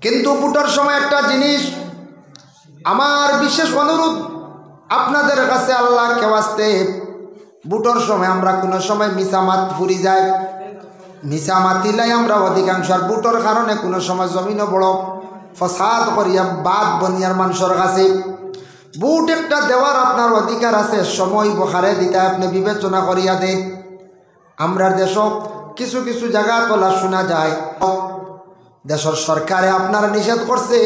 কিন্তু বুটার সময় একটা জিনিস আমার বিশেষ অনুরোধ আপনাদের কাছে, আল্লাহ কে ওয়াস্তে বুটার সময় আমরা কোনো সময় মিসামাত ফুরি যায়, মিসামাতিলাই আমরা অধিকাংশ, আর বুটর কারণে কোনো সময় জমিনও বড় ফসাদ করিয়া বাদ বনিয়ার মানুষের কাছে বুট একটা দেওয়ার আপনার অধিকার আছে, সময় বখারে দিতে আপনি বিবেচনা করিয়া দেন। আমরা দেশ কিছু কিছু জায়গা তোলা শোনা যায় দেশের সরকারে আপনার নিষেধ করছে,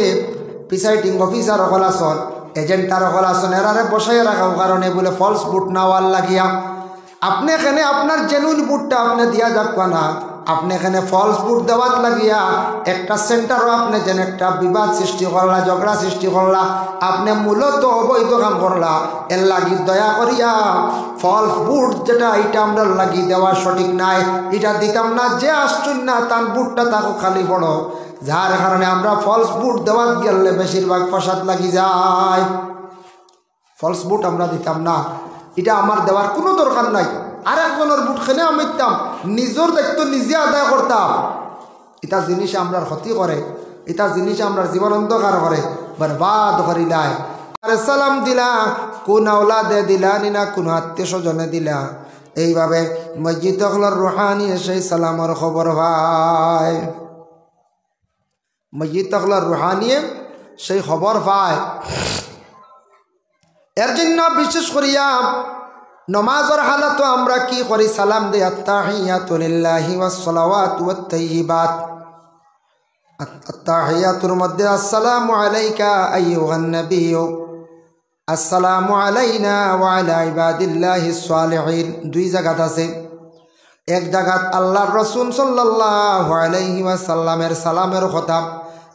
প্রিসাইডিং অফিসার হল আসন, এজেন্টার হল আসন, এরারে বসাই রাখার কারণে বলে ফলস বুট নেওয়ার লাগিয়া আপনি এখানে আপনার জেনুইন বুটটা আপনি দিয়া যাক না, আপনি এখানে ফলস বুট দেওয়াত লাগিয়া একটা সেন্টারও আপনি যেন একটা বিবাদ সৃষ্টি করলা, ঝগড়া সৃষ্টি করলা, আপনি মূলত অবৈধ কাম করলা। এর লাগি দয়া করিয়া ফলস বুট যেটা এটা আমরা লাগি দেওয়া সঠিক নাই, এটা দিতাম না। যে আসছুন না তার বুটটা তাকে খালি পড়ো, যার কারণে আমরা ফলস বুট দেওয়াত গেলে বেশিরভাগ ফসাদ লাগি যায়। ফলস বুট আমরা দিতাম না, এটা আমার দেওয়ার কোনো দরকার নাই। আর একজনের বুট খেলে আমি দিতাম, নিজের দায়িত্ব নিজে আদায় করতাম। এটা জিনিস আমরা ক্ষতি করে, এটা জিনিস আমরা জীবন অন্ধকার করে, বরবাদ করিলাই। আর সালাম দিলা কোন আওলাদে দিলা নিনা কোন আত্মীয় স্বজনে দিলা, এইভাবে মসজিদ হলার রুহানি সেই সালামের খবর ভাই, মসজিদ হলার রুহানি সেই খবর পায়। এর জন্য বিশেষ করিয়া নমাজের হালাত আমরা কি করি, সালাম দেই আত্তাহিয়াতু লিল্লাহি ওয়াস সালাওয়াতু ওয়াত তাইয়্যিবাত। আত্তাহিয়াতুর মধ্যে আসসালামু আলাইকা আইয়ুহান নাবিয়্যু, আসসালামু আলাইনা ওয়া আলা ইবাদিল্লাহিস সালিহিন। দুই জায়গাত আছে, এক জায়গাত আল্লাহর রাসূল সাল্লাল্লাহু আলাইহি ওয়াসাল্লামের সালামের কথা,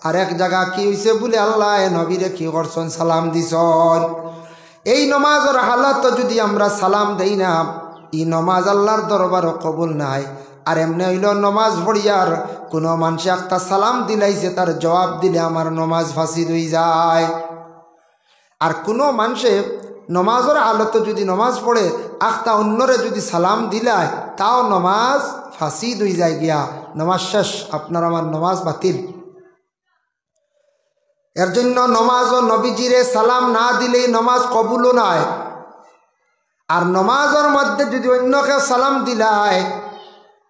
আর এক জায়গা কি হইছে বলে আল্লাহ নবীরে কি করছেন, সালাম দিছেন। এই নমাজের হালাত যদি আমরা সালাম দেই না, এই নমাজ আল্লাহর দরবারও কবুল নাই। আর এমনি হইল নমাজ পড়িয়ার কোনো মানুষে একটা সালাম দিলাইছে, তার জবাব দিলে আমার নমাজ ফাঁসিদ হয়ে যায়। আর কোনো মানুষে নমাজের হালত যদি নমাজ পড়ে আখতা অন্যরে যদি সালাম দিলায়, তাও নমাজ ফাঁসিদ হয়ে যায় গিয়া, নমাজ শেষ, আপনার আমার নমাজ বাতিল। এর জন্য নমাজ ও নবীজিরে সালাম না দিলেই নমাজ কবুলও নাই। আর নমাজের মধ্যে যদি অন্যকে সালাম দিলায়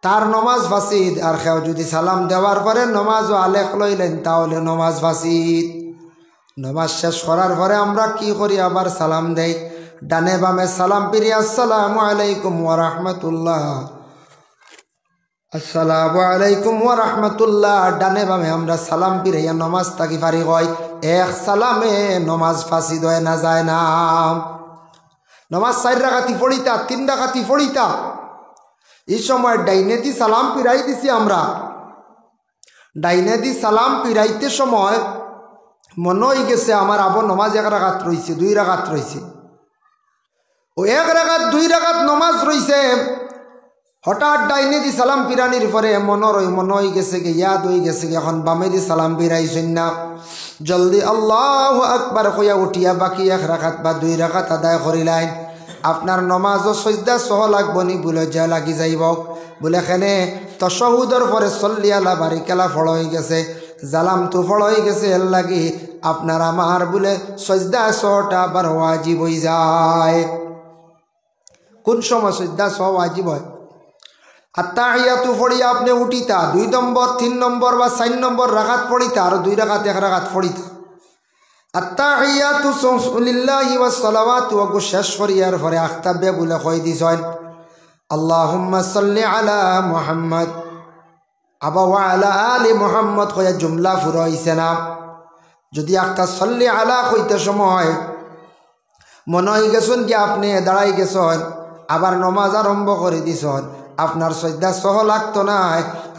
তার নমাজ ফাসিদ, আর কেউ যদি সালাম দেওয়ার পরে নমাজও আলেখ লইলেন তাহলে নমাজ ফাসিদ। নমাজ শেষ করার পরে আমরা কি করি, আবার সালাম দেই, ডানে বামে সালাম পিরি, আসসালামু আলাইকুম ওয়া রাহমাতুল্লাহ, আসসালামু আলাইকুম ওয়া রাহমাতুল্লাহ। ডানে বামে আমরা সালাম পিরাইয়া নমাজ তাকি পারি হয়, এক সালামে নমাজ ফাঁসিদ হয় না, যায় না। নমাজ 4 রাকাতি পড়িতা, 3 রাকাতি পড়িতা, এই সময় ডাইনে দি সালাম পিরাই দিছি আমরা। ডাইনে দি সালাম পিরাইতে সময় মনে হয়ে গেছে আমার আবার নমাজ 1 রাকাত রয়েছে, 2 রাকাত রয়েছে, ও 1 রাকাত 2 রাকাত নমাজ রয়েছে। হঠাৎ ডাইনে দি সালাম পিরানির পরে মনে হয়ে গেছে গে, ইয়াদ হয়ে গেছে গে, এখন বামে দি সালাম পিরাইছেন না, জলদি আল্লাহু আকবার কইয়া উঠিয়া বাকি 1 রাকাত বা 2 রাকাত আদায় করিলেন। আপনার নমাজও সজদা সহ লাগব নি বলে যা লাগি যাইব, বলে এখানে তাশাহুদের পরে সল্লি আলা বারিকালা ফল হয়ে গেছে, জালাম তো ফল হয়ে গেছে, এর লাগি আপনার আমার বলে সজদা সহটা আবার ওয়াজিব হয়ে যায়। কোন সময় সজদা সহ ওয়াজিব হয়? আত্তাহিয়াতু পড়িয়া আপনি উঠিতা 2 নম্বর 3 নম্বর বা 4 নম্বর রাকাত পড়িতা, আর 2 রাকাত 1 রাকাত পড়িতা। আত্তাহিয়াতু লিল্লাহি ওয়াস সালাওয়াতু ওয়া শেষ করিয়ার পরে আখতাবে বলে কই দিছেন আল্লাহুম্মা সাল্লি আলা মুহাম্মদ আবা ওয়া আলা আলি মুহাম্মদ কইয়া জুমলা ফুরাইছে না। যদি আখতা সাল্লি আলা কইতে সময় মনে হয়ে গেছেন কি আপনি দাঁড়াই গেছেন, আবার নমাজ আরম্ভ করে দিছেন, আপনার সজদা সহ লাগতো না।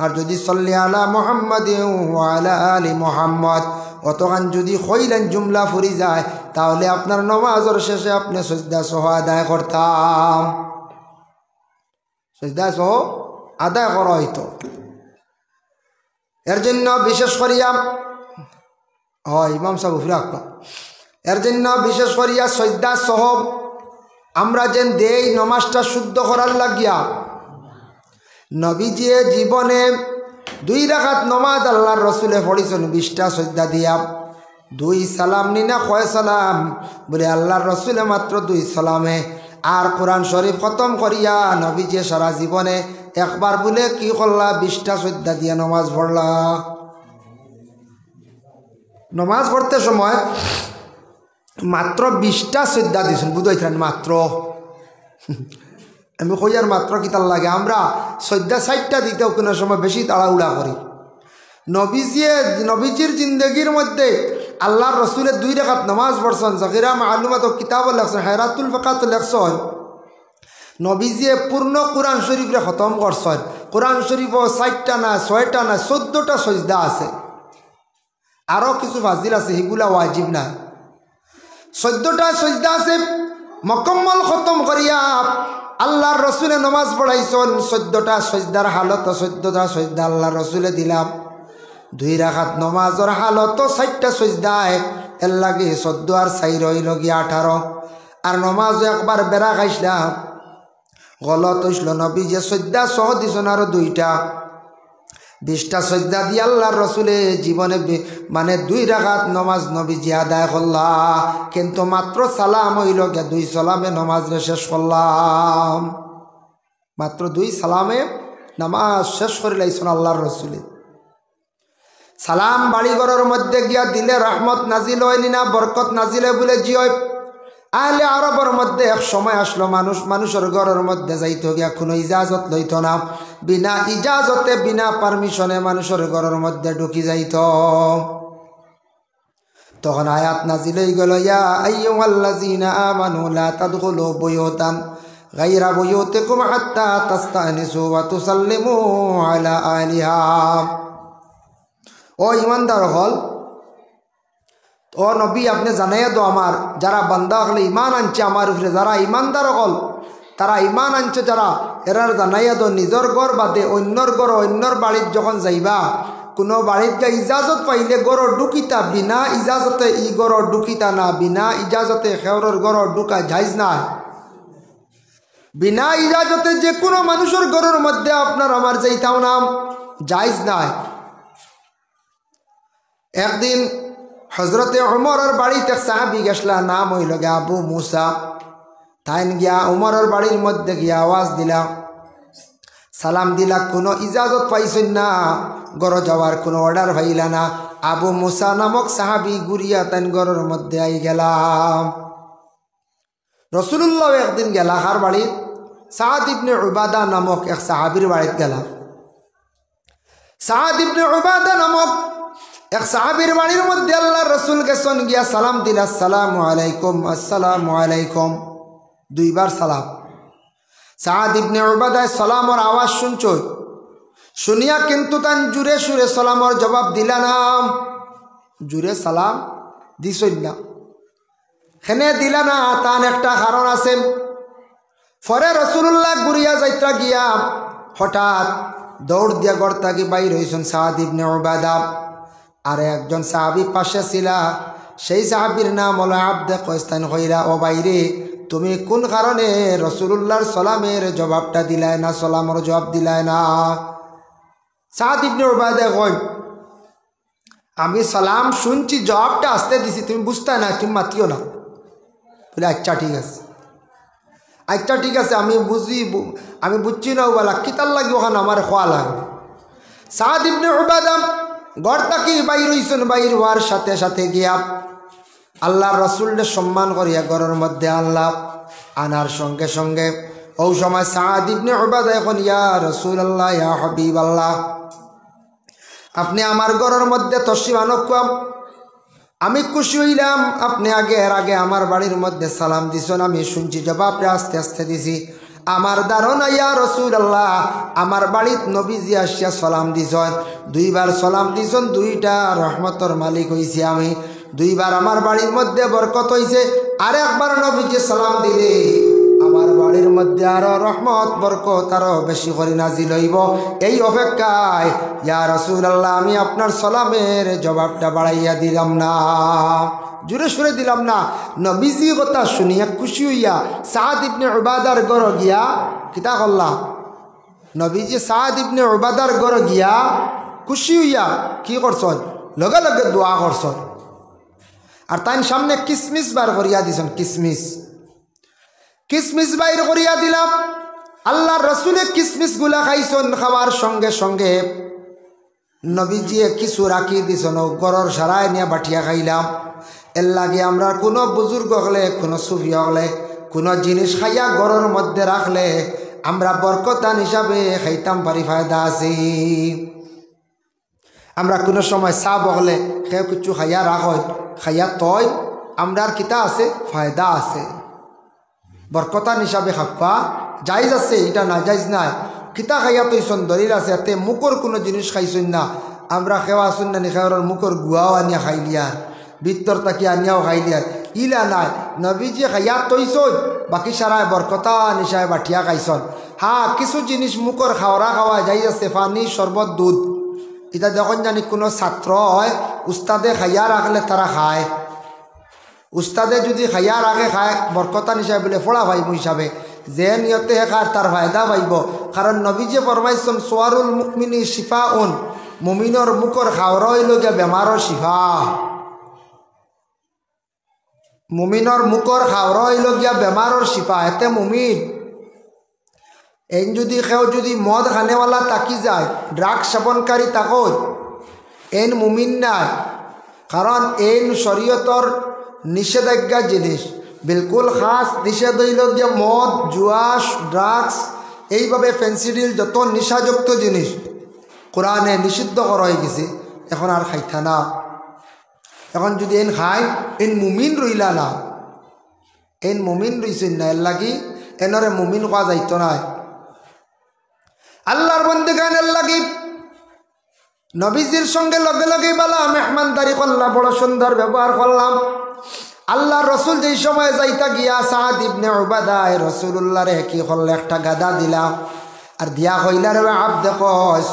আর যদি সাল্লি আলা মুহাম্মাদ ওয়া আলা আলি মুহাম্মদ অতখান যদি কইলেন জুমলা ফুরি যায়, তাহলে আপনার নমাজের শেষে আপনি সজদা সহ আদায় করতাম, সজদা সহ আদায় করা হইতো। এর জন্য বিশেষ করিয়া ইমাম সাহেব ফিরাক্কা, এর জন্য বিশেষ করিয়া সজদা সহ আমরা যেন দেই নমাজটা শুদ্ধ করার লাগিয়া নবীজি জীবনে 2 রাকাত নমাজ আল্লাহর রসুলে পড়িছেন 20টা সজদা দিয়া 2 সালাম নিনা কয় সালাম বলে আল্লাহর রসুলে মাত্র 2 সালামে আর কোরআন শরীফ খতম করিয়া নবীজি সারা জীবনে একবার বলে কি করলা 20টা সজদা দিয়া নমাজ পড়লা। নমাজ পড়তে সময় মাত্র 20টা সজদা দিয়েছেন বুঝাইছেন মাত্র। আমি কই আর মাত্র কিতার লাগে আমরা সজদা 60টা দিতেও কোনো সময় বেশি তাড়াহুড়া করি। নবীজির জিন্দগির মধ্যে আল্লাহর রসুলের 2 রাকাত নামাজ পড়ছেন জাকিরা মালুমাত কিতাব লেখছেন হায়রাতুল ফাকাত লেখছেন নবীজি পূর্ণ কোরআন শরীফে খতম করছেন। কোরআন শরীফও 60টা না 6টা না 14টা সজদা আছে, আরও কিছু ফাজিল আছে সেগুলা ওয়াজিব না। 14টা সজদা আছে মুকম্মল খতম করিয়া আল্লাহর রসুলে নমাজ পড়াইছেন। 14টা সজদার হালত 14টা সজদা আল্লাহর রসুলে দিলাম। 2 রাকাত নমাজের হালত 60টা সজদায় এর লাগে 14 আর 4 হইল গিয়া 18। আর নমাজ একবার বেড়া খাইছিলাম গলত হইছিল নবী যে সজদা সহ দিছেন আরো 2টা 20টা সজদা দিয়ে আল্লাহর রসুলে জীবনে মানে 2 রাকাত নমাজ নবীজি আদায় করলা, কিন্তু মাত্র সালাম হইল গিয়া 2 সালামে নমাজ শেষ করলাম। মাত্র 2 সালামে নামাজ শেষ করে লাইছেন আল্লাহর রসুলে। সালাম বাড়িঘরের মধ্যে গিয়া দিলে রহমত নাজিল হয়নি না বরকত নাজিল হয় বলে জি হয়। আহলে আরবের মধ্যে এক সময় আসলো মানুষের ঘরের মধ্যে যাইতো গিয়া কোনো ইজাজত লইত না, বিনা ইজাজতে বিনা পারমিশনে মানুষের ঘরের মধ্যে ঢুকি যাইত। তখন আয়াত নাজিল হয়ে গেল ইয়া আইয়ুহাল্লাযীনা আমানু লা তাদখুলু বুয়ুতান গায়রা বুয়ুতিকুম হাত্তা তাস্তানিসু ওয়া তুসাল্লিমু আলা আহলিহা। ও ইমানদার হল ও নবী আপনি জানাইয়া দো আমার যারা বান্দা হলে ইমান আনছে আমার উপরে, যারা ইমানদার হল তারা ইমান আনছে যারা এরার জানাইয়া দো নিজের ঘর বাদে অন্যর ঘর অন্যর বাড়ির যখন যাইবা কোনো বাড়ির যা ইজাজত পাইলে গড় ঢুকিতা, বিনা ইজাজতে ই গড় ঢুকিতা না, বিনা ইজাজতে খেওরের গড় ঢুকা যাইজ না। বিনা ইজাজতে যে কোনো মানুষের ঘরের মধ্যে আপনার আমার যাইতাও না যাইজ নাই। একদিন হজরতে উমরের বাড়িতে সাহাবি গেছলা, নাম হইল গে আবু মুসা। তাইন গিয়া উমরের বাড়ির মধ্যে গিয়া আওয়াজ দিলা, সালাম দিলা, কোনো ইজাজত পাইছেন না, গড় যাওয়ার কোনো অর্ডার পাইলা না। আবু মুসা নামক সাহাবি গুরিয়া তাইন গড়ের মধ্যে আই গেলাম। রসুল্লাহ একদিন গেলা হার বাড়ি সাদ ইবনে উবাদা নামক এক সাহাবির বাড়িতে গেলা। সাদ ইবনে উবাদা নামক এক সাহাবীর বাড়ির মধ্যে আল্লাহর রাসূল গেছেন গিয়া সালাম দিলা, আসসালামু আলাইকুম আসসালামু আলাইকুম, 2 বার সালাম। সাদ ইবনে উবাদা সালামের আওয়াজ শুনছ, শুনিয়া কিন্তু তান জুরে সুরে সালামের জবাব দিলা না, জুরে সালাম দিছই না। হেনে দিলা না তান একটা কারণ আছে। পরে রাসূলুল্লাহ গুরিয়া যাইত্রা গিয়া হঠাৎ দৌড় দিয়া ঘর থেকে বাইর হইছেন সাদ ইবনে উবাদা। আর একজন সাহাবী পাশে ছিলা, সেই সাহাবীর নাম হলো আবদে কয়স্তান হইরা, ও বাইরে তুমি কোন কারণে রাসূলুল্লাহর সালামের জবাবটা দিলাই না, সালামের জবাব দিলাই না? সাদ ইবনে উবাদা কয়, আমি সালাম শুনছি, জবাবটা আসতে দিছি, তুমি বুঝতে না, তুমি মাতিও না। বলে আচ্ছা ঠিক আছে, আচ্ছা ঠিক আছে, আমি বুঝছি না বলা কিতার লাগে ওখানে আমার খোয়া লাগবে। সাদ ইবনে উবাদা ঘর থেকে বাইর হইছেন, বাইর হওয়ার সাথে সাথে গিয়া আল্লাহর রাসূলকে সম্মান করিয়া ঘরের মধ্যে আল্লাহ আনার সঙ্গে সঙ্গে ওই সময় সাদ ইবনে উবাদা এখন ইয়া রাসূলুল্লাহ ইয়া হাবিবাল্লাহ আপনি আমার ঘরের মধ্যে তশরিফ আনকুম, আমি খুশি হইলাম। আপনি এর আগে আমার বাড়ির মধ্যে সালাম দিছেন, আমি শুনছি, জবাবটা আস্তে আস্তে দিছি। আমার ধারণা ইয়া রাসূলুল্লাহ আমার বাড়িত নবীজি আসিয়া সালাম দিছেন, 2 বার সালাম দিছেন, 2টা রহমতের মালিক হইছি আমি, 2 বার আমার বাড়ির মধ্যে বরকত হইছে। আর একবার নবীজি সালাম দিলে আমার বাড়ির মধ্যে আরো রহমত বরকত আরো বেশি করে নাজিল হইব। এই অপেক্ষায় ইয়া রাসূলুল্লাহ আমি আপনার সালামের জবাবটা বাড়াইয়া দিলাম না, জোরে সুরে দিলাম না। নবীজি কথা শুনিয়া খুশি হইয়া সাদ ইবনে উবাদার ঘর গিয়া কিতা করলা, নবীজি সাদ ইবনে উবাদার ঘর গিয়া খুশি হইয়া কি করছন লগে লগে দোয়া করছন আর তাই সামনে কিসমিস বার করিয়া দিছেন কিসমিস বাইর করিয়া দিলাম আল্লাহর রসুলে কিসমিস গুলা খাইছন খাওয়ার সঙ্গে সঙ্গে নবীজিয়ে কিছু রাখি দিছেন গরর সারায় নিয়ে বাটিয়া খাইলাম এর লাগে আমরা কোনো বুজুর্গ হলে কোনো সুফি হলে কোনো জিনিস খাইয়া গরর মধ্যে রাখলে আমরা বরকতান হিসাবে খাইতাম পারি ফায়দা আছে আমরা কোনো সময় চা বগলে সে কিছু খাইয়া রাখ খাইয়া তয় আমরার কিতা আছে ফায়দা আছে বরকতান হিসাবে খাপ্পা জায়জ আছে এটা না জায়জ নাই কিতা খাইয়া তৈছন দলিল আছে এতে মুখর কোনো জিনিস খাইছন না আমরা খেওয়া শুন না খেওয়ার মুখর গুয়াও আনিয়া খাইলিয়ার ভিতর তাকি আনিয়াও খাইলিয়ার ইলা নাই নবীজি খাইয়া তৈছন বাকি সারায় বরকতান হিসাবে বাঠিয়া খাইছন হ্যাঁ কিছু জিনিস মুখর খাওয়া খাওয়া জায়জ আছে পানি শরবত দুধ এটা যখন জানি কোনো ছাত্র হয় উস্তাদে খাইয়া রাখলে তারা খায় উস্তাদে যদি খাইয়া রাখে খায় বরকতান হিসাবে বলে ফোড়া ভাইব হিসাবে যে নিয়তে খার তার ফায়দা পাইব কারণ নবীজে ফরমাইছেন সোয়ারুল মুমিনি শিফাউন মুমিনর মুখর খাওয়া হইল গিয়া বেমারর শিফা মুমিনর মুখর খাওয়া হইল গিয়া বেমারর শিফা এতে মুমিন এই যদি কেউ যদি মদ খানেওয়ালা তাকি যায় ড্রাগ সেবনকারী তাকই এন মুমিন নাই কারণ এন শরীয়তর নিষেধাজ্ঞা জিনিস বিলকুল খাস নিষেধ হইল গিয়া মদ জুয়াস ড্রাগস এইভাবে ফেন্সিডিল যত নিশাযুক্ত জিনিস কোরআনে নিষিদ্ধ করা হয়ে গেছে এখন আর খাইতা না এখন যদি এন খায় এন মুমিন রইলা না এন মুমিন রইছেন না এর লাগি এনরে মুমিন কোয়া যাইত নাই আল্লাহর বন্দেগানের লাগি নবীজির সঙ্গে লগে লগে বলা মেহমানদারি করলাম বড় সুন্দর ব্যবহার করলাম আল্লাহ রসুল যেই সময় যাইতা গিয়া সাদ ইবনে উবাদায় রসুল্লাহ রে কি করলে একটা গাদা দিলাম আর দিয়া কইলা রে আব্দে কস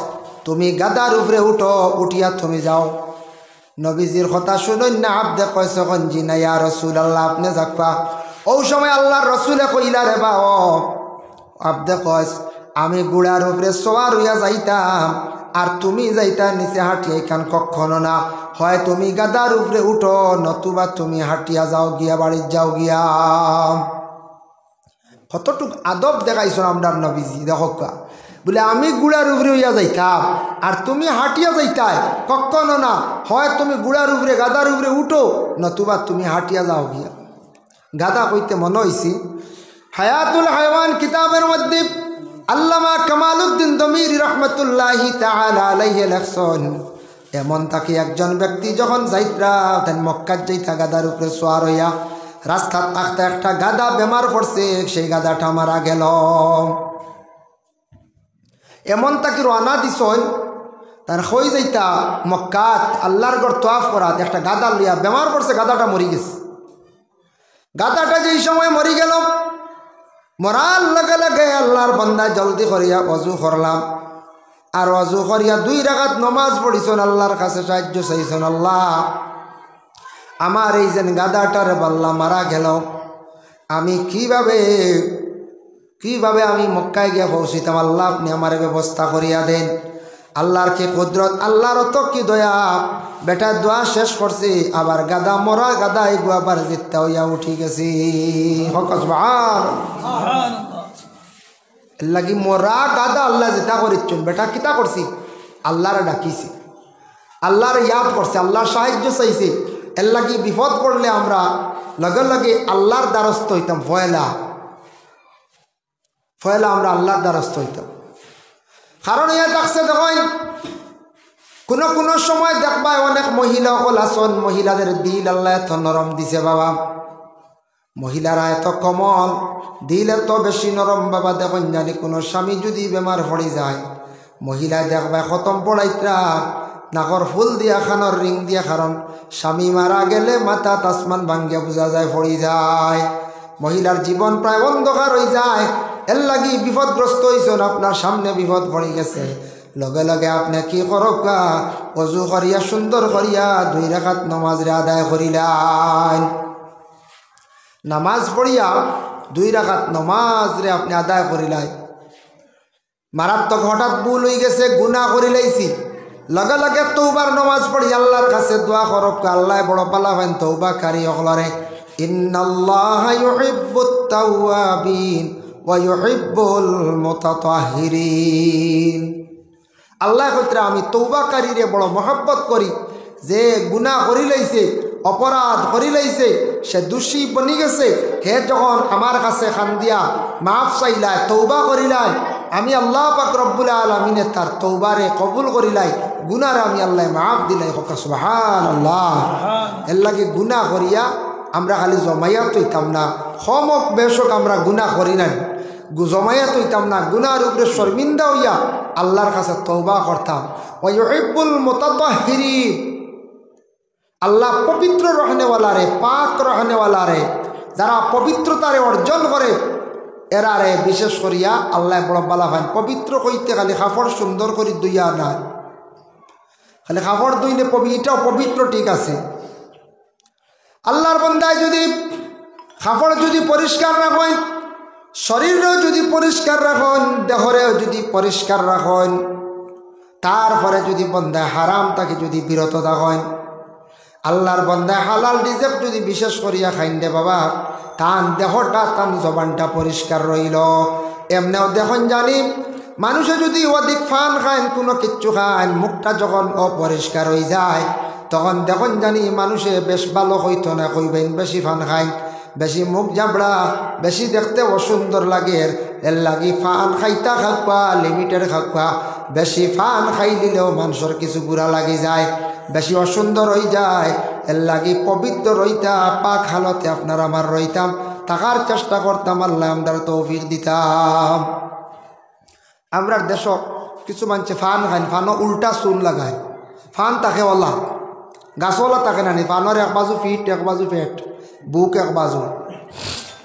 তুমি গাদার উপরে উঠো উঠিয়া তুমি যাও নবীজির কথা শুনুন না আব্দে কস এখন জি না ইয়া রসুল্লাহ আপনি যাকবা ও সময় আল্লাহর রসুলে কইলা রে বা ও আব্দে কস আমি গুড়ার উপরে সোয়ার হইয়া যাইতাম আর তুমি যাইতা নিচে হাঁটিয়া এখান কখনো না হয় তুমি গাদার উপরে উঠো নতুবা তুমি হাঁটিয়া যাও গিয়া বাড়ির যাও গিয়া কতটুক আদব দেখাইছ আমরার নবীজি দেখো বলে আমি গুড়ার উপরে হইয়া যাইতাম আর তুমি হাঁটিয়া যাইতাই কখনো না হয় তুমি গুড়ার উপরে গাদার উপরে উঠো নতুবা তুমি হাঁটিয়া যাও গিয়া গাদা কইতে মনে হইছি হায়াতুল হায়ওয়ান কিতাবের মধ্যে আল্লামা কামালউদ্দিন দমিরি রহমতুল্লাহি তাআলা আলাইহি লেখছেন এমন তাকে একজন ব্যক্তি যখন যাইত্রা তেন মক্কাত যাইতা গাদার উপরে সোয়ার হইয়া রাস্তার আখতে একটা গাদা বেমার পড়ছে সেই গাদাটা মারা গেল এমন তাকে রওনা দিছন তার হই যাইতা মক্কাত আল্লাহর ঘর তওয়াফ করাত একটা গাদা লইয়া বেমার পড়ছে গাদাটা মরি গেছে গাদাটা যেই সময় মরি গেল মরার লগে লগে আল্লাহর বান্দা জলদি করিয়া অজু করলাম আর অজু করিয়া 2 রাকাত নামাজ পড়িছন আল্লাহর কাছে সাহায্য চাইছন আল্লাহ আমার এই যেন গাদাটার বাল্লা মারা গেল আমি কিভাবে আমি মক্কায় গিয়া পৌঁছিতাম আল্লাহ আপনি আমার ব্যবস্থা করিয়া দেন আল্লাহর কি কুদরত আল্লাহর তো কি দয়া বেটা দোয়া শেষ করছি আবার গাদা মরা গাদা এগুলো আবার জিততে হইয়া উঠি গেছি লাগি মরা গাদা আল্লাহ যেটা করিচ্ছুন বেটা কিতা করছি আল্লাহর ডাকিছি আল্লাহর ইয়াদ করছে আল্লাহর সাহায্য চাইছে এর লাগি বিপদ পড়লে আমরা লগে লগে আল্লাহর দ্বারস্থ হইতাম ফয়লা আমরা আল্লাহর দ্বারস্থ হইতাম কারণ ইয়া দেখছে দেখেন কোনো সময় দেখবা অনেক মহিলা হল আসন মহিলাদের দিল আল্লাহ এত নরম দিছে বাবা মহিলারা এত কমল দিল এত বেশি নরম বাবা দেখুন জানি কোনো স্বামী যদি বেমার পড়ে যায় মহিলা দেখবা খতম পড়াইত্রা নাকর ফুল দিয়া খানোর রিং দিয়া কারণ স্বামী মারা গেলে মাথা তাসমান ভাঙ্গিয়া বোঝা যায় পড়ে যায় মহিলার জীবন প্রায় অন্ধকার হয়ে যায় এর লাগি বিপদগ্রস্ত হয়েছেন আপনার সামনে বিপদ পড়ে গেছে লগে লগে আপনি কি করকা অজু করিয়া সুন্দর করিয়া 2 রাকাত নামাজ আদায় করিলেন নামাজ পড়িয়া 2 রাকাত নামাজ আপনি আদায় করিলেন মারাত্মক হঠাৎ ভুল হয়ে গেছে গুনাহ করিলাইছি লগে লগে তওবার নামাজ পড়ি আল্লাহর কাছে দোয়া করব আল্লাহ বড় পালা হন তওবাকারী হলরে ইন্নাল্লাহা ইউহিব্বুত তাওয়াবিন ওয়া ইউহিব্বুল মুতাতাহহিরিন। আল্লাহ কইতরা আমি তওবাকারীরে বড় মহব্বত করি, যে গুনাহ করি লাইছে অপরাধ করি লাইছে সে দোষী বনি গেছে, হে যখন আমার কাছে খান দিয়া মাফ চাইলাই তওবা করিলাই আমি আল্লাহ পাক রব্বুল আলামিনে তার তওবারে কবুল করিলাই, গুনাহরে আমি আল্লাহ মাফ দিলাই। সুবহানাল্লাহ। এর লাগে গুনাহ করিয়া আমরা খালি জমাইয়াত হইতাম না, হমক বেশক আমরা গুনাহ করি নাই, জমাইয়াত হইতাম না, গুনাহর উপরে শর্মিন্দা হইয়া আল্লাহর কাছে তওবা করতাম। ওয়া ইউহিব্বুল মুতাতাহহিরিন, আল্লাহ পবিত্র রহনেওয়ালা রে, পাক রহনেওয়ালা রে, যারা পবিত্রতারে অর্জন করে এরারে বিশেষ করিয়া আল্লাহ বড় বালা ভাই। পবিত্র কইতে খালি কাপড় সুন্দর করে দুইয়া না, খালি কাপড় দুইলে এটাও পবিত্র ঠিক আছে। আল্লাহর বান্দায় যদি কাপড় যদি পরিষ্কার রাখেন, শরীরও যদি পরিষ্কার রাখেন, দেহরেও যদি পরিষ্কার রাখেন, তারপরে যদি বান্দায় হারাম তাকে যদি বিরত থাকেন, আল্লাহর বান্দায় হালাল রিজেক যদি বিশেষ করিয়া খাইন দে বাবা, তান দেহটা তান জবানটা পরিষ্কার রইল। এমনেও দেখুন জানি মানুষে যদি অধিক ফান খায়, কোনো কিচ্ছু খায়, মুখটা যখন অপরিষ্কার হয়ে যায় তখন দেখুন জানি মানুষে বেশ ভালো হইতো না, কইবেন বেশি ফান খায়, বেশি মুখ জাবড়া, বেশি দেখতে অসুন্দর লাগে। এর লাগি ফান খাইতা খাওয়া লিমিটেড খাওয়া, বেশি ফান খাই দিলেও মানুষের কিছু বুড়া লাগি যায়, বেশি অসুন্দর হয়ে যায়। এর লাগি পবিত্র রইতা, পাক হালতে আপনার আমার রইতাম, থাকার চেষ্টা করতাম, আল্লাহ আমরা তৌফিক দিতাম। আমরা দেশ কিছু মানুষে ফান খায়, ফানও উল্টা চুন লাগায়, ফান তাকে ওলা গাছওয়ালা থাকে না, ফানোর এক বাজু ফিট এক বাজু পেট, বুক এক বাজু,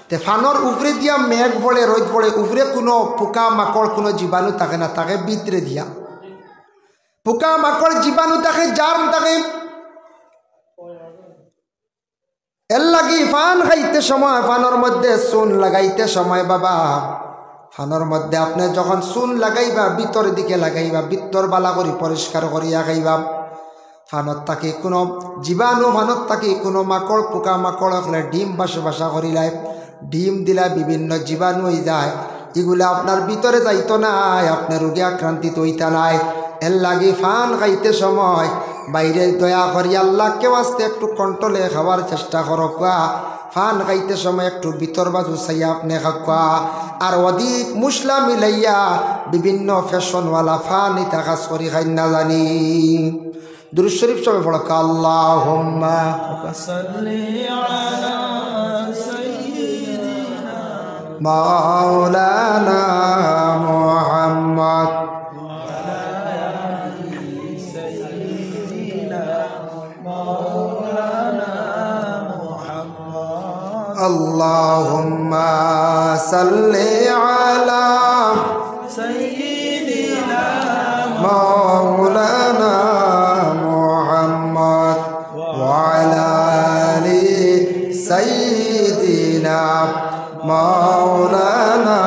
তে ফানোর উপরে দিয়া মেঘ পড়ে রোদ পড়ে, উপরে কোনো পোকা মাকড় কোনো জীবাণু থাকে না, তাকে ভিতরে দিয়া পোকা মাকড় জীবাণু থাকে, জার্ম থাকে। এর লাগি ফান খাইতে সময়, ফানোর মধ্যে চুন লাগাইতে সময় বাবা, ফানোর মধ্যে আপনি যখন চুন লাগাইবা ভিতর দিকে লাগাইবা, ভিতর বালা করি পরিষ্কার করিয়া খাইবা। ফানত তাকে কোনো জীবাণু, ফানত তাকে কোনো মাকড় পোকা মাকড় হলে ডিম বাসা করিলাই, ডিম দিলা বিভিন্ন জীবাণু হয়ে যায়, এগুলো আপনার ভিতরে যাইতো নাই, আপনার রোগে আক্রান্তিত হইতা নাই। এর লাগে ফান খাইতে সময় বাইরে দয়া করি আল্লাহকে আসতে একটু কন্ট্রোলে খাওয়ার চেষ্টা করবা। ফান খাইতে সময় একটু ভিতর বাজু চাইয়া আপনি খাওয়া, আর অধিক মশলা মিলাইয়া বিভিন্ন ফ্যাশনওয়ালা ফান ইতা কাজ করি খাই না জানি। দুরূদ শরীফ সবাই পড়ো, আল্লাহুম্মা সাল্লি আলা সাইয়্যিদিনা মাওলানা Muhammad Allahumma salli ala sayyidina maulana Muhammad wa ala ali sayyidina maulana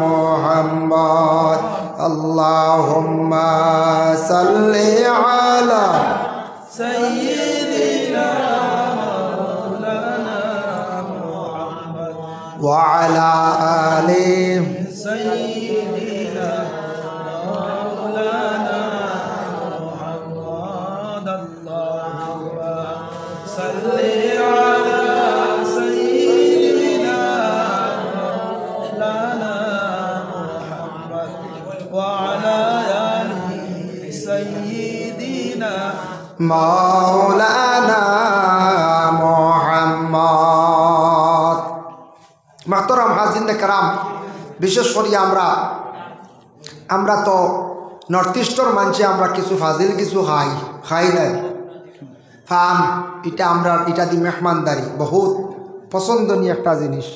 Muhammad. Allahumma salli ala sayyidina وعلى آل سيدنا مولانا محمد. اللهم صل على سيدنا مولانا محمد وعلى آل سيدنا مولانا محمد. মাহতারাম হাজিরিনে কেরাম, বিশেষ করে আমরা তো নর্থ ইস্টর মানছি, আমরা কিছু ফাজিল কিছু খাই নাই ফান, এটা আমরা এটা দি মেহমানদারি বহুত পছন্দনীয় একটা জিনিস।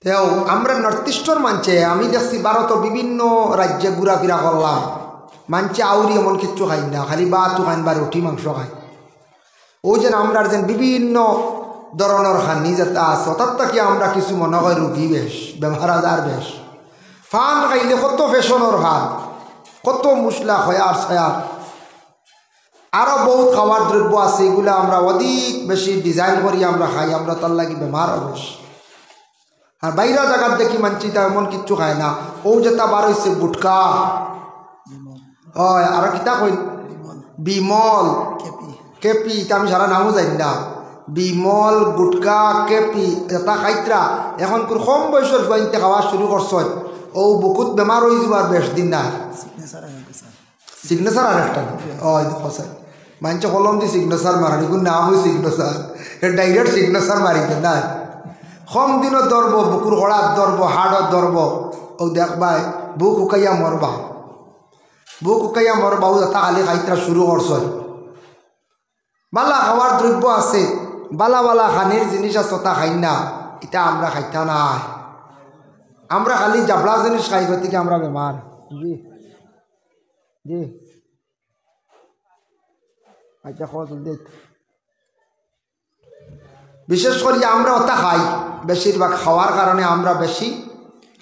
তেও আমরা নর্থ ইস্টর মানছে, আমি দেখছি ভারত বিভিন্ন রাজ্যে ঘোরাফেরা করলাম, মানছে আউরি এমন কিচ্ছু খাই না, খালি ভাতও খাইন বা রুটি মাংস খায়। ওই যে আমরা যেন বিভিন্ন ধরনের খানি যেটা আছে অর্থাৎ কি আমরা কিছু মনে হয় রুগী বেশ বেমার আজার বেশ ফান খাইলে কত ফ্যাশনের ফান কত মশলা খয়ার ছয়ার আরও বহুত খাওয়ার দ্রব্য আছে এগুলো আমরা অধিক বেশি ডিজাইন করি আমরা খাই আমরা তার লাগি বেমার বেশ আর বাইরা জায়গার দেখি মানছি তা এমন কিচ্ছু খায় না ও যেটা বার হয়েছে গুটকা হয় আর কিতা কই বিমল কেপি তা আমি সারা নামও জানি না বিমল গুটকা কেপি এটা খাইতরা এখন কোন কম বয়সের জোয়াইনতে খাওয়া শুরু করছ ও বহুত বেমার হয়ে যাবার বেশ দিন না সিগনেচার আর একটা ওই দেখো স্যার মানছে কলম দিয়ে সিগনেচার মারানি কোন নাম ওই সিগনেচার ডাইরেক্ট সিগনেচার মারিতে না কম দিনও ধরব বুকুর হড়াত ধরব হাড়ত ধরব ও দেখবাই বুক উকাইয়া মরবা ও এটা খালি খাইতরা শুরু করছ বালা খাওয়ার দ্রব্য আছে বালা বালা খানির জিনিস আছে তা খাই না এটা আমরা খাইতা নাই আমরা খালি জাবলা জিনিস খাই গতিকে আমরা বেমার জি জি আচ্ছা বিশেষ করে আমরা ওটা খাই বেশিরভাগ খাওয়ার কারণে আমরা বেশি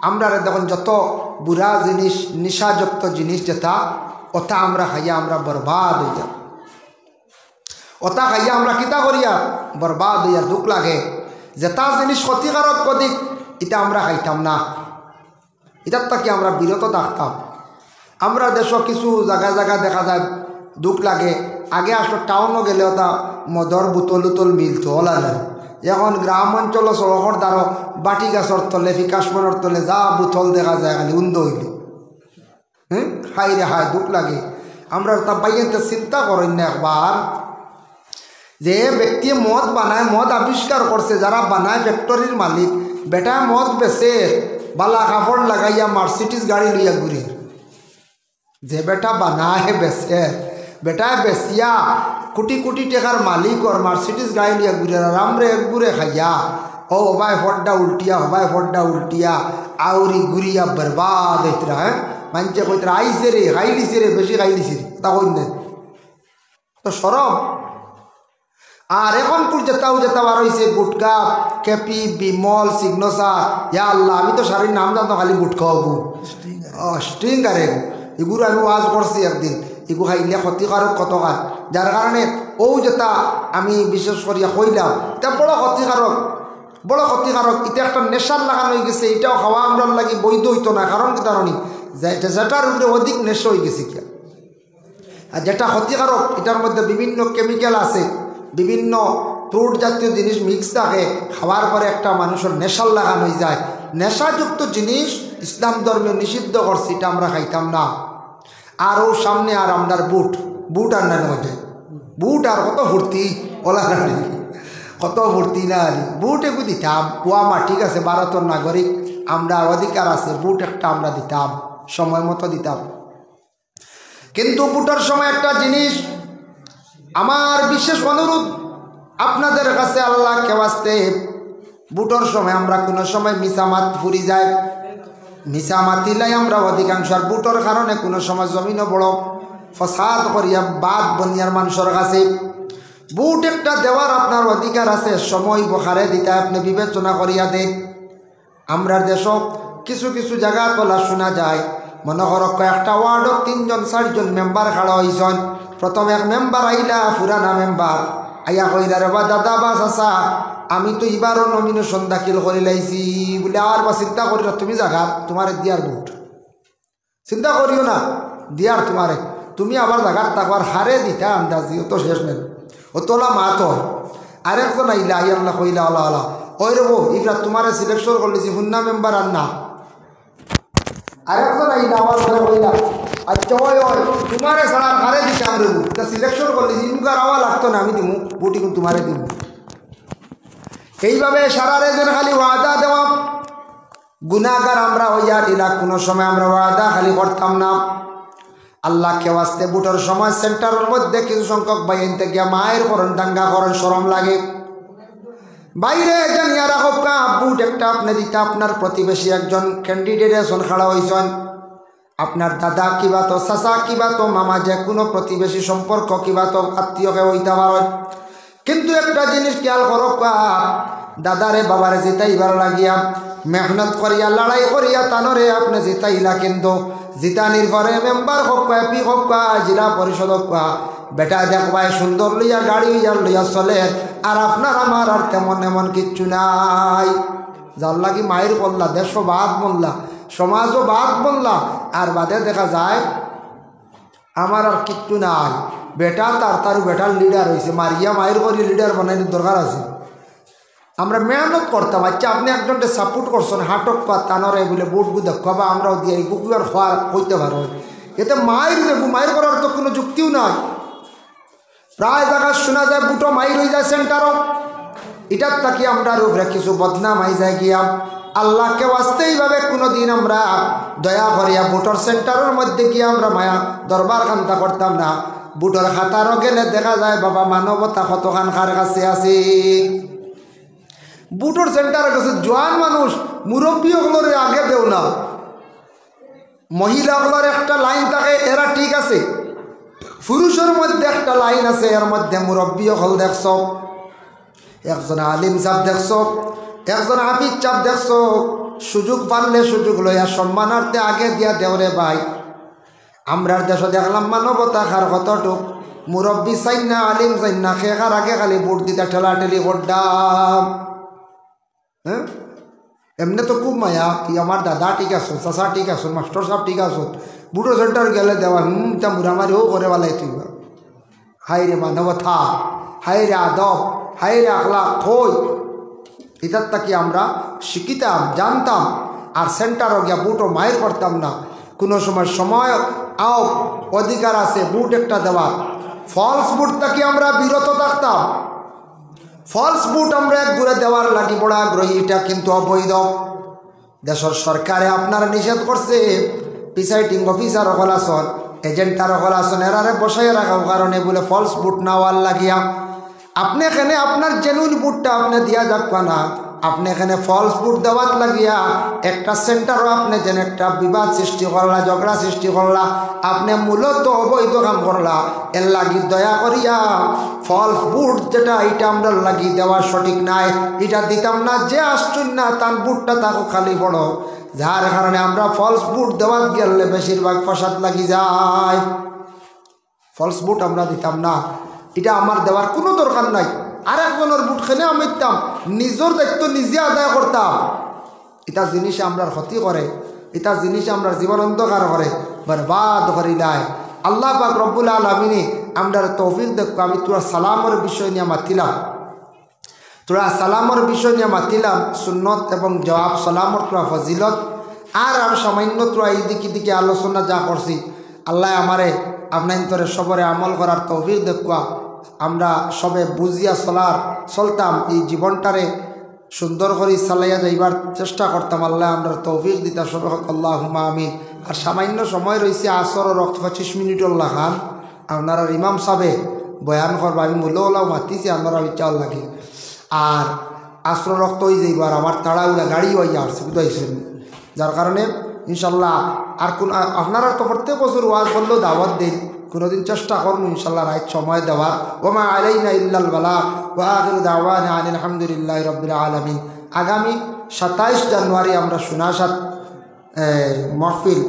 আমরা দেখুন যত বুড়া জিনিস নিশাযুক্ত জিনিস যেটা ওটা আমরা খাইয়া আমরা বরবাদ হইয়া ওটা খাইয়া আমরা কিতা করিয়া বরবাদ হইয়া দুঃখ লাগে যেটা জিনিস ক্ষতিকারক কদিক এটা আমরা খাইতাম না এটার থেকে আমরা বিরত থাকতাম আমরা দেশ কিছু জায়গা জায়গা দেখা যায় দুঃখ লাগে আগে আসলে টাউনও গেলে ওটা মদর বোতল উতল মিলতো ওলালে এখন গ্রাম অঞ্চল সড়কর দ্বারা বাটি গাছর তলে ফিকাশমনের তলে যা বোতল দেখা যায় খালি উন্দ হইল হাই রে হাই দুঃখ লাগে আমরা তা বাইতে চিন্তা করেন না একবার যে ব্যক্তি মদ বানায় মদ আবিষ্কার করছে যারা বানায় ফ্যাক্টরির মালিক বেটা মদ বেছে বালা কাপড় লাগাইয়া মার্সিডিজ গাড়ি লইয়া ঘুরে যে বেটা বানায় বেছে বেটা বেসিয়া কোটি কোটি টাকার মালিক ওর মার্সিডিজ গাড়ি লিয়া ঘুরে রামরে এক ঘুরে খাইয়া ও হবাই ফড্ডা উল্টিয়া আউরি ঘুরিয়া বরবাদ হইতরা হ্যাঁ মানছে কইতরা আইসে রে খাইলিছে রে বেশি খাইলিছে তা কই না তো সরম আর এখন কুল যেতাও বার হয়েছে গুটকা কেপি বিমল সিগনেচার ইয়া আল্লাহ আমি তো শাড়ির নাম জানতো খালি গুটকা হবো স্ট্রিং আরে এগুলো আমি ওয়াজ করছি একদিন এগু খাইলে ক্ষতিকারক কতকার যার কারণে ও যেটা আমি বিশেষ করিয়া কইলাম এটা বড় ক্ষতিকারক এটা একটা নেশার লাগানো হয়ে গেছে এটাও খাওয়া আমরা লাগি বৈধ হইতো না কারণ কি কারণই যেটার উপরে অধিক নেশা হয়ে গেছে কি আর যেটা ক্ষতিকারক এটার মধ্যে বিভিন্ন কেমিক্যাল আছে বিভিন্ন ফ্রুট জাতীয় জিনিস মিক্স থাকে খাওয়ার পরে একটা মানুষের নেশার লাগানো হয়ে যায় নেশাযুক্ত জিনিস ইসলাম ধর্মে নিষিদ্ধ করছে এটা আমরা খাইতাম না আর ও সামনে আর আমরার বুট আর না মধ্যে বুট আর কত ভর্তি ওলা কত ভর্তি না বুট একটু দিতাম কুয়ামা ঠিক আছে ভারতের নাগরিক আমরা অধিকার আছে বুট একটা আমরা দিতাম সময় মতো দিতাম কিন্তু বুটের সময় একটা জিনিস আমার বিশেষ অনুরোধ আপনাদের কাছে আল্লাহ কেওয়াস্তে বুটের সময় আমরা কোনো সময় মিসামাত ফুরি যায় মিশা মাতিলাই আমরা অধিকাংশ আর বুটোর কারণে কোনো সময় জমিনও বড় ফসাদ করিয়া বাদ বনিয়ার মানুষের কাছে বুট একটা দেওয়ার আপনার অধিকার আছে সময় বখারে দিতে আপনি বিবেচনা করিয়া দেন আমরা দেশ কিছু কিছু জায়গা তোলা শোনা যায় মনে করো কয়েকটা ওয়ার্ডত 3 জন 4 জন মেম্বার খাড়া হয়েছেন প্রথম এক মেম্বার আইলা পুরানা মেম্বার আইয়া কইলা রে বা দাদা বা চাচা আমি তো এবারও নমিনেশন দাখিল করে লাইছি বলে আর বা চিন্তা করি না তুমি জায়গা তোমার দিয়ার ভোট চিন্তা করিও না দিয়ার তোমারে তুমি আবার জায়গার তাকবার হারে দিতা আন্দাজি ও তো শেষ নেই ও তোলা মাত আরেকজন আইলা আইয়াল্লা কইলা আল্লাহ আল্লাহ ওই রে বো ইফরা তোমারে সিলেকশন করলেছি হুন্না মেম্বার আর না আরেকজন আইলা আওয়াজ করে কইলা আচ্ছা ওই তোমারে ছাড়া হারে দিতাম রে বো তা সিলেকশন করলেছি ইনকার আওয়াজ লাগতো না আমি দিমু বুটি কিন্তু তোমারে দিব এইভাবে সারা রেজন খালি ওয়াদা দেওয়া গুনাহগার আমরা হইয়া দিলা কোনো সময় আমরা ওয়াদা খালি করতাম না আল্লাহকে ওয়াস্তে বুটের সময় সেন্টারের মধ্যে কিছু সংখ্যক বাইন থেকে মায়ের করণ দাঙ্গা করেন শরম লাগে বাইরে জানিয়া রাখো কা বুট একটা আপনি দিতে আপনার প্রতিবেশী একজন ক্যান্ডিডেট এখন খাড়া হয়েছেন আপনার দাদা কিবা তো চাচা কিবা তো মামা যে কোনো প্রতিবেশী সম্পর্ক কিবা তো আত্মীয়কে হইতে পারেন কিন্তু একটা জিনিস খেয়াল করো, দাদারে বাবারে জিতাইবার লাগিয়া মেহনত করিয়া লড়াই করিয়া তানরে আপনি জিতাইলা, কিন্তু জিতানির পরে মেম্বার হোক এপি হোক জেলা পরিষদ হোক বেটা দেখবাই সুন্দর লইয়া গাড়ি লইয়া চলে, আর আপনার আমার আর তেমন এমন কিচ্ছু নাই। যার লাগি মায়ের বললা, দেশও বাদ বললা, সমাজও বাদ বললা, আর বাদে দেখা যায় আমার আর কিচ্ছু নাই। বেটা তার বেটার লিডার হয়েছে, মারিয়া মায়ের করে লিডার বানাইতে দরকার আছে। আমরা মেহনত করতাম, আচ্ছা আপনি একজনকে সাপোর্ট করছেন, হাটক পা তানরে বলে বুটবু দেখবা আমরাও দিয়ে এই কুকুর খোয়া হইতে পারো, এতে মায়ের দেবো, মায়ের করার তো কোনো যুক্তিও নাই। প্রায় জায়গায় শোনা যায় বুটো মাইর হয়ে যায় সেন্টারও, এটার তাকি আমরা উপরে কিছু বদনাম হয়ে যায় গিয়া। আল্লাহকে বাঁচতে এইভাবে কোনো দিন আমরা দয়া করিয়া বুটোর সেন্টারের মধ্যে গিয়ে আমরা মায়া দরবার খান্তা করতাম না। বুটোর খাতারও গেলে দেখা যায় বাবা মানবতা কতখান কার কাছে আছে। বুটোর সেন্টারের কাছে জোয়ান মানুষ মুরব্বীগুলোর আগে দেও না, মহিলাগুলোর একটা লাইন থাকে, এরা ঠিক আছে। পুরুষের মধ্যে একটা লাইন আছে, এর মধ্যে মুরব্বী হল দেখছ, একজন আলিম সাহেব দেখছ, একজন হাফিজ সাহেব দেখছ, সুযোগ পারলে সুযোগ লইয়া সম্মানার্থে আগে দিয়া দেওরে ভাই। আমরার দেশে দেখলাম মানবতা খার কতটুক, মুরব্বী চাই না আলিম চাই না, খেখার আগে খালি ভোট দিতে ঠেলাঠেলি করতাম। হ্যাঁ এমনি তো খুব মায়া কি আমার দাদা ঠিক আছো, চাচা ঠিক আছো, মাস্টার সাহেব ঠিক আছো, বুড়ো সেন্টার গেলে দেওয়া তা মুরামারিও করে বেলায় তুই। হাই রে মানবতা, হাই রে আদব, হাই রে আখলা থই, এটার তাকি আমরা শিখিতাম জানতাম। আর সেন্টারও গিয়া বুটও মায়ের করতাম না। কোনো সময় আও অধিকার আছে বুট একটা দেওয়ার, ফলস বুট তাকি আমরা বিরত থাকতাম। ফলস বুট আমরা এক ঘুরে দেওয়ার লাগি বড় আগ্রহী, এটা কিন্তু অবৈধ। দেশের সরকারে আপনারা নিষেধ করছে, প্রিসাইডিং অফিসার হল আসন, এজেন্টার হল আসন, এরারে বসাই রাখার কারণে বলে ফলস বুট নেওয়ার লাগিয়া আপনি এখানে আপনার জেনুইন বুটটা আপনি দিয়া যাবা না, আপনি এখানে ফলস বুট দেওয়ার লাগিয়া একটা সেন্টারও আপনি যেন একটা বিবাদ সৃষ্টি করলা, ঝগড়া সৃষ্টি করলা, আপনি মূলত অবৈধ কাম করলা। এর লাগি দয়া করিয়া ফলস বুট যেটা এটা আমরা লাগি দেওয়া সঠিক নাই, এটা দিতাম না। যে আসছুন না তার বুটটা তাকে খালি বড়, যার কারণে আমরা ফলস বুট দেওয়ার গেলে বেশিরভাগ ফাসাদ লাগি যায়। ফলস বুট আমরা দিতাম না, এটা আমার দেওয়ার কোনো দরকার নাই। আর একজনের বুট খেলে আমি দিতাম, নিজের দায়িত্ব নিজে আদায় করতাম। এটা জিনিস আমরা ক্ষতি করে, এটা জিনিস আমরা জীবন অন্ধকার করে, বরবাদ করি দেয়। আল্লাহ পাক রব্বুল আলামিনে আমরা তৌফিক দেখো। আমি তোরা সালামের বিষয় নিয়ে মাতিলাম, সুন্নত এবং জবাব সালামর তোরা ফজিলত, আর সামান্য তোরা এই দিকে আলোচনা যা করছি, আল্লাহ আমারে আপনার তোরে সবরে আমল করার তৌফিক দেখুয়া। আমরা সবে বুঝিয়া চলতাম, এই জীবনটারে সুন্দর করে চালাইয়া যাইবার চেষ্টা করতাম। আল্লাহ আমরা তৌফিক দিতা সবে আল্লাহুম্মা আমিন। আর সামান্য সময় রয়েছে আসর 25 মিনিট খান আপনারা ইমাম সাহেবে বয়ান করবা, আমি মূল্যওয়ালাও মাতিছি, আপনারা চাল লাগে। আর আসর রক্ত হয়ে যাইব, আর আমার তাড়াউড়া গাড়ি হইয়া আসছে বুঝাইছেন, যার কারণে ইনশাল্লাহ আর কোন আপনারা তো প্রত্যেক বছর ওয়াজ বললেও দাওয়াত দিন, কোনোদিন চেষ্টা করবো ইনশাল্লাহ রাইট সময় দেওয়ার। ওমা আলাইনা ইল্লাল বালাগ ওয়া আখিরু দাওয়ানা আনিল হামদুলিল্লাহি রাব্বিল আলামিন। আগামী 27 জানুয়ারি আমরা সুনাসাত মাহফিল